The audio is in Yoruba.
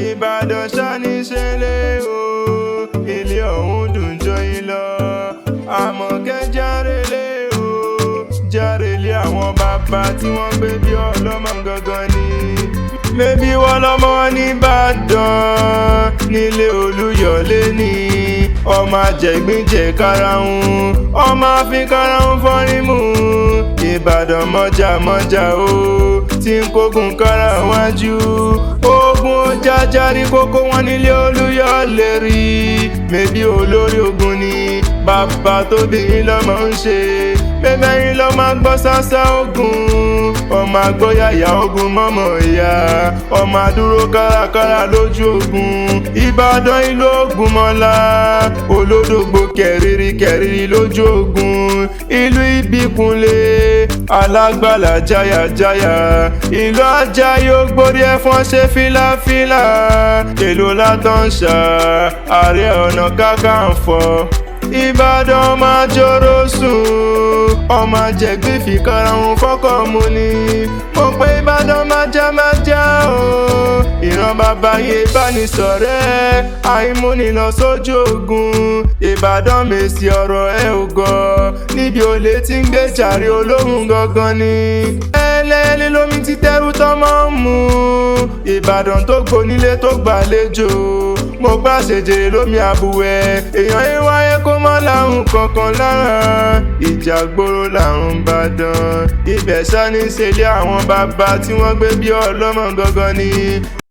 Ìbàdàn ṣáni ṣẹlẹ̀ o, ilé ọ̀hún dùn jọyìn lọ. Àmọ̀kẹ́ járelé o, járelé àwọn bàbá tí wọ́n gbé bí ọlọ́mọ gangan ni. Mébí wọ́n lọ́mọ nìbàdàn nílé Olúyọ̀lé ni. Ọmọ àjẹgbíjẹ karahun, ọmọ àfin karahun fọ́rímù. Ìbàdàn mọ́jà o, tí ń kógun kára wájú. Ogun ó jájárí kókó wọn nílé Olúyọ̀lé rí. Mébí olórí ogun ni bàbá tó bí yín lọ́mọ ń ṣe. Bẹ́bẹ́yìn lọ́ máa gbọ́ sásá ogun, ọmọ àgbọ́yàyà ogun mọ́mọ́ ìyá. Ọmọ àdúró kárakára lójú ogun. Ìbàdàn ìlú Ògúnmọ́lá, olódògbò kẹ̀rìrì lójú ogun. Ìlú Ìbíkúnlé, alágbàlá jáyàjáyà. Ìlú Àjàyí Ògbórí ẹ̀fọ́n ṣe fílàfílà. Èlò látàn ṣá, Ààrẹ Ọ̀nà Kakanfò. Ìbàdàn ọmọ àjọrò sùn, ọmọ àjẹgbé fi karahun fọ́kọ̀ mu ni. Mo pé Ìbàdàn májá o, ìran bàbá yẹn bá ní ṣọ̀rẹ́. Àìmúni lọ sójú ogun, Ìbàdàn mèsì ọ̀rọ̀ ẹ ò gọ̀. Níbi olè tí ń gbé jàre olóhùn gangan ni. Ẹlẹ́ẹ̀lẹ́ lómi ti tẹ́rù tọ́mọ́ ń mu. Ìbàdàn tó gbonílé tó gbàlejò. Mo gbà ṣèjèrè lómi àbúwẹ̀. Èèyàn yín wáyé kó mọ́ láhùn kankan lára. Ìjà gbòòrò làrùn Ìbàdàn. Ibẹ̀ ṣá ní ṣẹlẹ̀ àwọn bàbá tí wọ́n gbé bí ọlọ́mọ gangan ni.